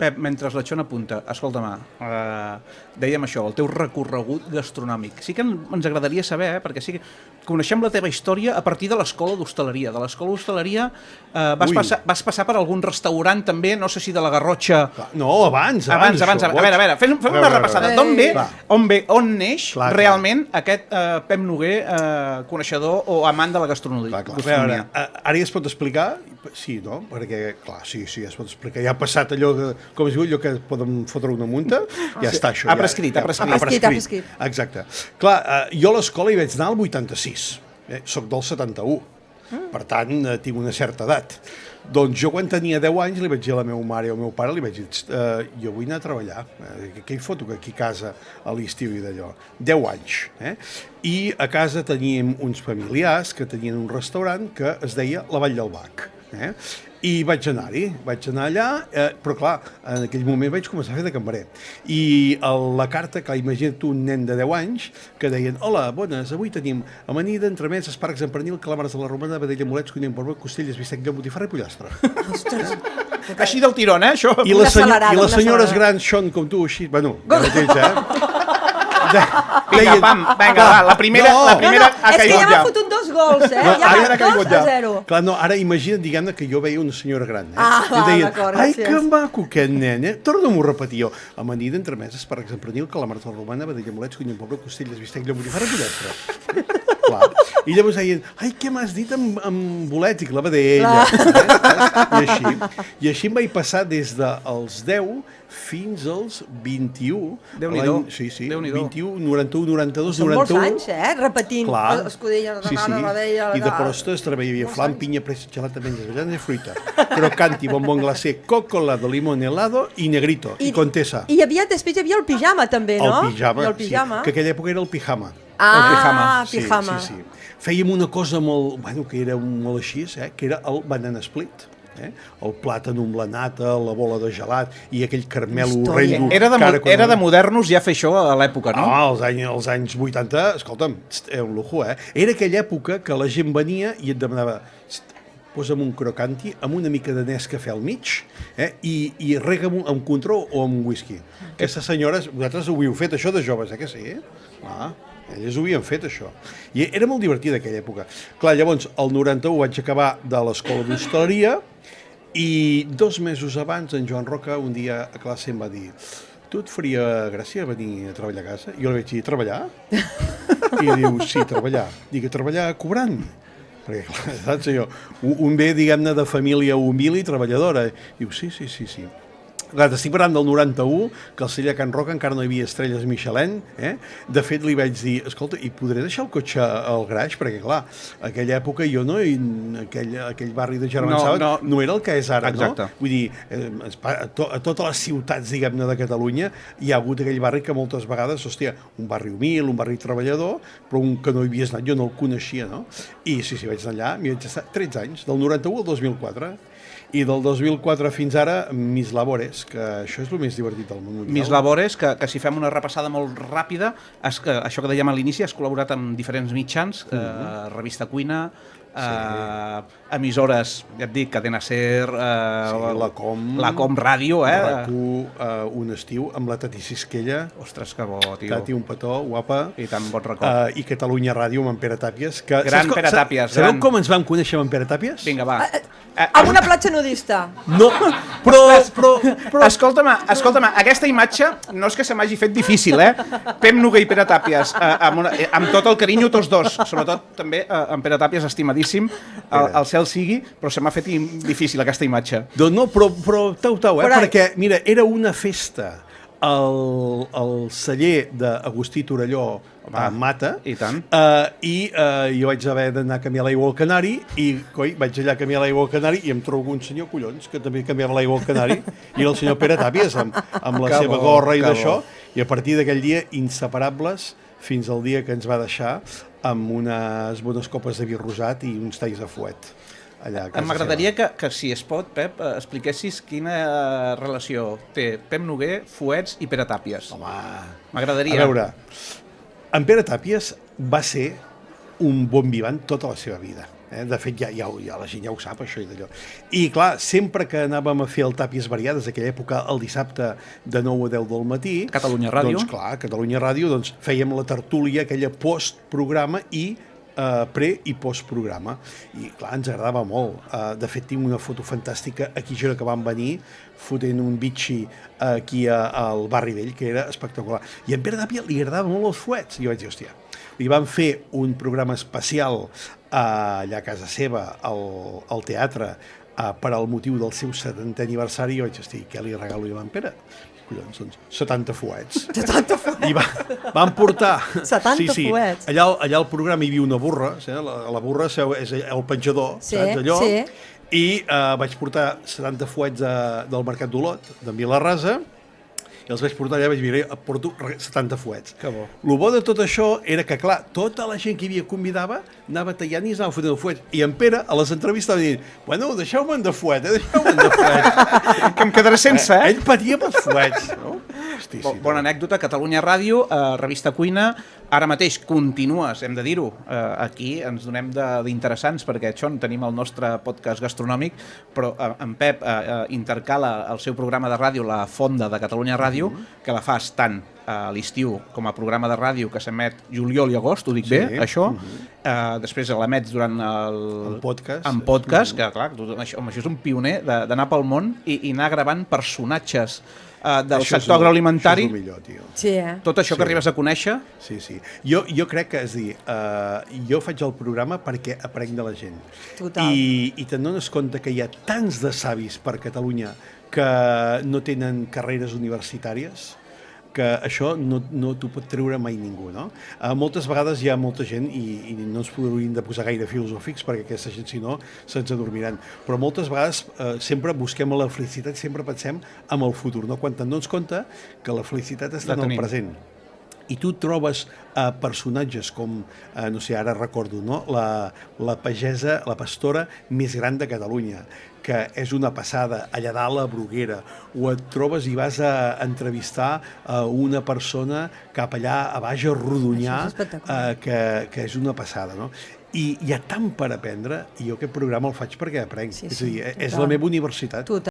Pep, mentre la Xona apunta, escolta'm, dèiem això, el teu recorregut gastronòmic. Sí que ens agradaria saber, perquè sí que coneixem la teva història a partir de l'escola d'hostaleria. De l'escola d'hostaleria vas passar per algun restaurant també, no sé si de la Garrotxa... No, abans. A veure, fem una repassada. On neix realment aquest Pep Noguer, coneixedor o amant de la gastronomia? A veure, ara ja es pot explicar? Sí, no? Perquè, clar, sí, es pot explicar. Ja ha passat allò, com es diu, allò que podem fotre una munta, ja està això. Ha prescrit. Exacte. Clar, jo a l'escola hi vaig anar al 86, soc del 71, per tant, tinc una certa edat. Doncs jo quan tenia 10 anys li vaig dir a la meva mare i al meu pare, li vaig dir, jo vull anar a treballar, què hi foto aquí a casa a l'estiu i d'allò? 10 anys, I a casa teníem uns familiars que tenien un restaurant que es deia La Vall del Bac, i vaig anar allà, però clar, en aquell moment vaig començar a fer de cambrer. I la carta, clar, imagina't un nen de 10 anys que deien: hola, bones, avui tenim amanida, entremès, espàrrecs en pernil, calamars a la romana, vedella, bolets, conyem, porba, costelles, bistec, llom, botifarra i pollastre. Ostres! Així del tirón, això? I les senyores grans són com tu, així, bueno, Vinga, pam, la primera ha caigut ja. És que ja m'ha fotut 2 gols, ja m'ha 2-0. Clar, no, ara imagina't, diguem-ne, que jo veia una senyora gran, i deien, d'acord, ai, que maco aquest nen, torna-m'ho a repetir jo. Amanida, entremès, espàrrecs en pernil, calamars a la romana, vedella, bolets, conyem, porba, costelles, bistec, llom, botifarra i pollastre. Clar. I llavors deien, ai, què m'has dit amb bolets? I que la vedella. I així em vaig passar des dels 10 fins als 21. Déu-n'hi-do. Sí, 21, 91, 92, 91. Són molts anys, repetint. Escudella, vedella... I de postres treballaria flam, pinya, pressa, gelata, menges, avellanes i fruita. Crocanti, bombón glacé, coco helado, limón helado i negrito, i contesa. I després hi havia el pijama, també, no? El pijama, que aquella època era el pijama. Pijama. Sí. Fèiem una cosa molt, bueno, que era molt així, que era el banana split. El plàtan amb la nata, la bola de gelat i aquell caramel horrendo. Era de modernos ja fer això a l'època, no? Als anys 80, escolta'm, un lujo, Era aquella època que la gent venia i et demanava: posa'm un crocanti amb una mica de Nescafè al mig i rega'm amb control o amb whisky. Aquestes senyores, vosaltres ho havíeu fet això de joves, que sí? Elles ho havien fet, això. I era molt divertit aquella època. Clar, llavors, el 91 vaig acabar de l'escola d'hostaleria i 2 mesos abans en Joan Roca un dia a classe em va dir: tu et faria gràcia venir a treballar a casa? I jo li vaig dir: treballar? I diu: sí, treballar. Dic: treballar cobrant? Perquè, clar, saps allò? Un ve, diguem-ne, de família humil i treballadora. Diu: sí. Clar, estic parlant del 91, que al celler Can Roca encara no hi havia estrelles Michelin. De fet, li vaig dir: escolta, i podré deixar el cotxe al graix? Perquè, clar, aquella època jo no... Aquell barri de Germán Sàbat no era el que és ara, no? Vull dir, a totes les ciutats, diguem-ne, de Catalunya hi ha hagut aquell barri que moltes vegades, hòstia, un barri humil, un barri treballador, però un que no hi havies anat, jo no el coneixia, no? I sí, vaig anar allà, m'hi vaig estar 13 anys, del 91 al 2004. I del 2004 fins ara, Mis Labores, que això és el més divertit del món mundial. Mis Labores, que si fem una repassada molt ràpida, això que dèiem a l'inici, has col·laborat amb diferents mitjans, Revista Cuina, emissores, ja et dic, Cadena Ser, la Com Ràdio, RAC1, un estiu, amb la Tati Sisquella. Ostres, que bo, tio. Tati, un petó, guapa. I tan bon record. I Catalunya Ràdio amb en Pere Tàpies. Gran Pere Tàpies. Sabeu com ens vam conèixer amb en Pere Tàpies? Vinga, va. Amb una platja nudista. No, però... Escolta'm, aquesta imatge no és que se m'hagi fet difícil, Pep Noguer i Pere Tàpies, amb tot el carinyo tots dos, sobretot també en Pere Tàpies, estimadíssim, el cel sigui, però se m'ha fet difícil aquesta imatge. Doncs no, però tau, perquè, mira, era una festa al celler d'Agustí Torelló a Mata, i tant. I jo vaig haver d'anar a canviar l'aigua al canari i vaig allà a canviar l'aigua al canari i em trobo un senyor, collons, que també canviava l'aigua al canari, i era el senyor Pere Tàpies amb la seva gorra i d'això, i a partir d'aquell dia, inseparables fins al dia que ens va deixar amb unes bones copes de vi rosat i uns talls de fuet. M'agradaria que, si es pot, Pep, expliquessis quina relació té Pep Noguer, Fuets i Pere Tàpies. Home, m'agradaria. A veure, en Pere Tàpies va ser un bon vivant tota la seva vida. De fet, ja la gent ja ho sap, això i d'allò. I, clar, sempre que anàvem a fer el Tàpies Variades, aquella època, el dissabte de 9 a 10 del matí... Catalunya Ràdio. Doncs, clar, Catalunya Ràdio, doncs, fèiem la tertúlia, aquella postprograma i pre- i postprograma. I, clar, ens agradava molt. De fet, tinc una foto fantàstica aquí a Girona que van venir fotent un bitxi aquí al barri vell, que era espectacular. I a en Pere Tàpia li agradaven molt els fuets. I jo vaig dir, hòstia, li van fer un programa especial allà a casa seva, al teatre, per al motiu del seu 70è aniversari. I jo vaig dir, hòstia, què li regalo jo a en Pere? Collons, doncs, 70 fuets. 70 fuets. I van portar... 70 fuets. Allà al programa hi havia una burra, la burra és el penjador, saps, allò? Sí. I vaig portar 70 fuets del Mercat d'Olot, d'en Vila-rasa, i els vaig portar allà, vaig dir, porto 70 fuets. Que bo. El bo de tot això era que, clar, tota la gent que hi havia convidava anava tallant i anava fotent el fuet. I en Pere, a les entrevistes, va dir, bueno, deixeu-me'n de fuet, deixeu-me'n de fuet. Que em quedaré sense, eh? Ell patia pels fuets, no? Hosti, sí, Bona anècdota, Catalunya Ràdio, revista Cuina, ara mateix continues, hem de dir-ho, aquí ens donem d'interessants perquè això tenim el nostre podcast gastronòmic, però en Pep intercala el seu programa de ràdio, La Fonda de Catalunya Ràdio, que la fas tant a l'estiu com a programa de ràdio que s'emet juliol i agost, ho dic bé, això. Després l'emets durant en podcast. En podcast, que clar, això és un pioner d'anar pel món i anar gravant personatges del sector agroalimentari. Això és el millor, tio. Sí, Tot això que arribes a conèixer. Sí. Jo crec que, és dir, jo faig el programa perquè aprenc de la gent. Total. I te'n dones compte que hi ha tants de savis per Catalunya que no tenen carreres universitàries, que això no t'ho pot treure mai ningú, no? Moltes vegades hi ha molta gent, i no ens podríem de posar gaire filosòfics perquè aquesta gent, si no, se'ns adormiran, però moltes vegades sempre busquem la felicitat, sempre pensem en el futur, no? Quan te'n dones compte que la felicitat està en el present. I tu trobes personatges com, no sé, ara recordo, no? La pagesa, la pastora més gran de Catalunya, que és una passada, allà dalt a Bruguera, o et trobes i vas a entrevistar una persona cap allà a baix a Rodonyà, que és una passada, no? I hi ha tant per aprendre, i jo aquest programa el faig perquè aprenc. És a dir, és la meva universitat.